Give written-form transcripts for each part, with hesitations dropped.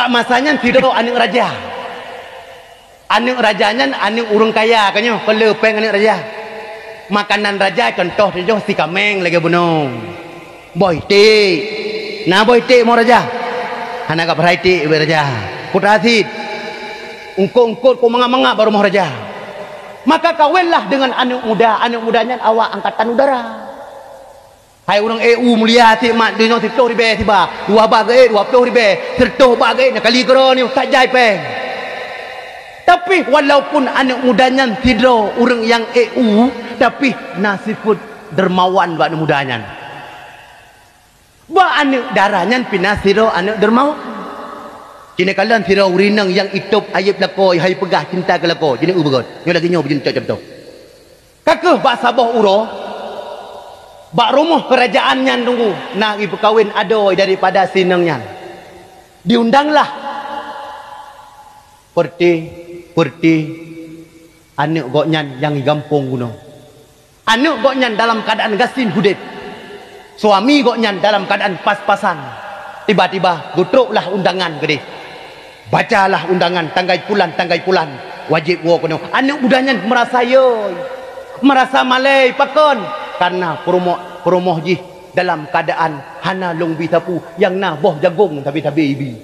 Pak masanya tidak anak raja. Anak rajanya anak urang kaya kanyo, pelepeng anak raja. Makanan raja contoh contoh si kameng lagi bunuh. Boy ti. Nah boy ti mau raja. Anak kaprai ti raja. Putra asid. Ungkut ko manga baru mau raja. Maka kawinlah dengan anak muda. Anak mudanya awak angkatan udara. Hai orang EU mulia ti mak dunia ti toh ribe tiba. Dua bagai dua toh ribe. Tertoh bagai nak kali kero ni tak jai peng. Tapi walaupun anak mudanya tidak orang yang EU, tapi nasibut dermawan buat anak mudanya. Buat anak darahnya pinasiro anak dermawan. Kini kalian siro urinang yang itop ayat lako, hai pegah cinta ke lako. Jadi ubagot. Nyo lagi nyo begini cocok tu. Kakeh bak sabah uro, bak rumah kerajaannya tunggu. Nak ibu kawin adoy daripada sinengnya. Diundanglah. Perti anak goknyan yang gampung gunung. Anak goknyan dalam keadaan gasin hudit. Suami goknyan dalam keadaan pas-pasan. Tiba-tiba gutruklah undangan gede. Bacalah undangan tanggai pulan. Wajib wo kuno. Anak budanya merasa yoy. Merasa malay pakon. Karena perumoh jih dalam keadaan hana long bitapu yang nah boh jagung tapi ibi.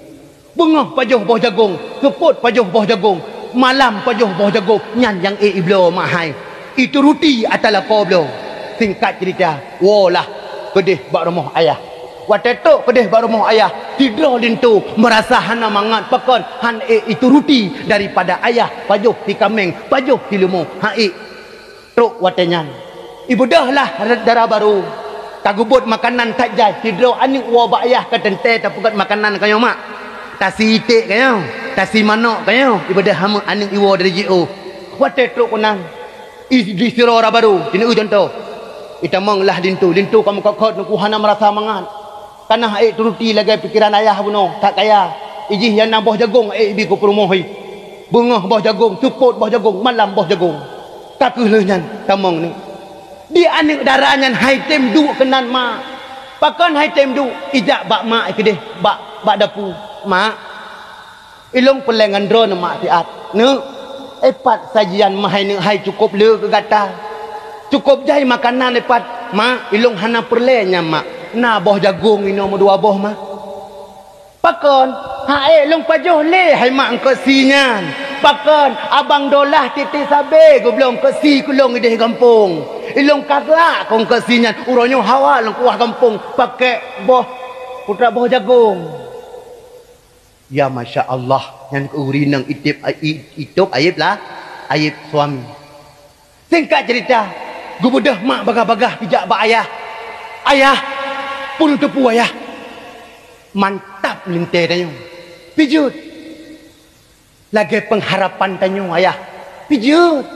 Bengah pajuh boh jagung. Keput pajuh boh jagung. Malam pajuh boh jagung. Nyan yang iblo mahai. Itu ruti atalah koblo. Singkat cerita. Wolah. Kedih bak rumah ayah. Watetok kedih bak rumah ayah. Tidro lintu. Merasa hana mangat pakon. Han itu ruti daripada ayah. Pajuh di kameng. Pajuh di lumu. Truk watenyan. Ibu dah lah darah baru. Tagubut makanan tak jai. Tidro anik wabak ayah ketente. Tapukat makanan kayo mak. Tasi itik kayo. Tasi manok kayo. Ibadah hama anak iwa dari JO. Wate truk kunang. Di siro orang baru. Ini contoh. Ita manglah lintu. Lintu kamu kakot. Nuku hana merasa mangat. Karena turuti lagi pikiran ayah buno. Tak kaya. Ijih yang nak boh jagung. Ibi ku perumohi. Bengah boh jagung. Cukut boh jagung. Malam boh jagung. Kakuh lehnyan. Tamang ni. Di anak darahnya. Hai tem du kenan mak. Pakan hai tem du. Ijak bak mak kedih. Bak dapu. Mak ilong pelengan drone mak tiat ne epat sajian mahai ne hai cukup le ke gata cukup jai makanan epat mak ilong hana perlenya mak na boh jagung ino mo dua boh mak pakon ha ilong pajoh le hai mak engko sinyan pakon abang dolah titi sabe go belum ke si kulong ide kampung ilong kagak kong ke sinyan uronyo hawa long kuah kampung pakai boh putra boh jagung. Ya Masya Allah. Yang urinang itip ayib lah. Ayib suami. Singkat cerita. Gubudah mak bagah-bagah pijak bak ayah. Ayah. Pun tepu ayah. Mantap linte tanyo. Pijut. Lagi pengharapan tanyo ayah. Pijut.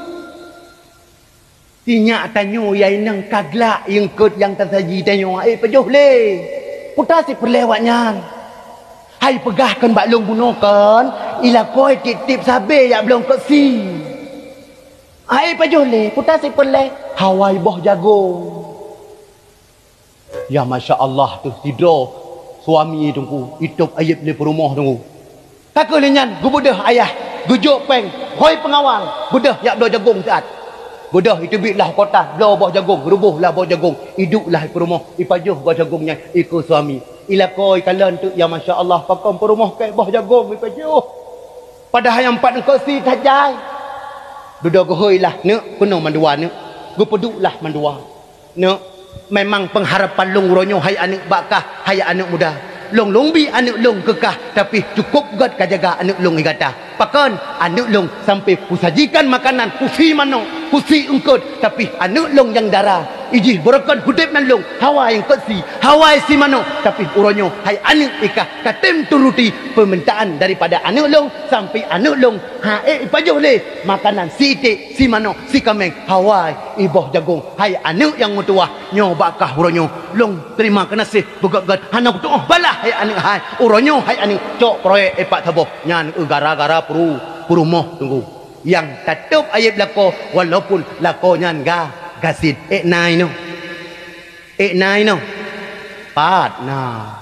Tinyak tanyo yang kaglak yang kut yang tersaji tanyo. Pejuh le. Putar si perlewatnya. Hai pegahkan bak long bunuhkan. Ila koi tip-tip sabe yang belum kesi. Hai pajuh le. Putar si perleh. Hawai boh jagung. Ya Masya Allah tu. Tidur. Suami tunggu. Hidup ayat le perumah tunggu. Kakak lenyan. Gubudah ayah. Gujuk peng. Hoi pengawal. Budah yak belah jagung saat. Budah itu bitlah kota. Belah boh jagung. Rubuhlah boh jagung. Hiduplah perumah. Ipajuh boh jagungnya. Ikut suami. Ila koi kalian tu ya Masya Allah pakam perumah kai boh jagung ipajuh. Padahal yang empat engkau si tajai. Duduk gohoi lah ne kuno mandua ne. Gupeduk lah mandua. Ne memang pengharapan long ronyo hai anak bakah hai anak muda. Long bi anak long kekah tapi cukup gad kajaga anak long igata. Pakan anak long sampai kusajikan makanan kusi mano kusi ungkut tapi anak long yang darah ijih berakan hudip nan long hawa yang kesi hawa si mano tapi uronyo hai anak ikah katem turuti permintaan daripada anak long sampai anak long pajuh le makanan si itik si mano si kameng hawa iboh jagung hai anak yang mutua nyo bakah uronyo long terima kasih bugak-gad hana kutuh balah hai anak hai uronyo hai anak cok proyek epak taboh nyan gara-gara perumoh tunggu yang tatup ayat lako walaupun lakonya gasid nai no pat nah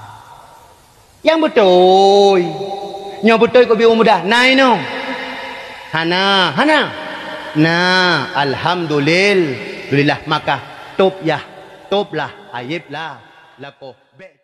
yang betul Nya betul ko biu mudah. Nai no. Hana. Nah, alhamdulillah maka tublah ayiblah lako be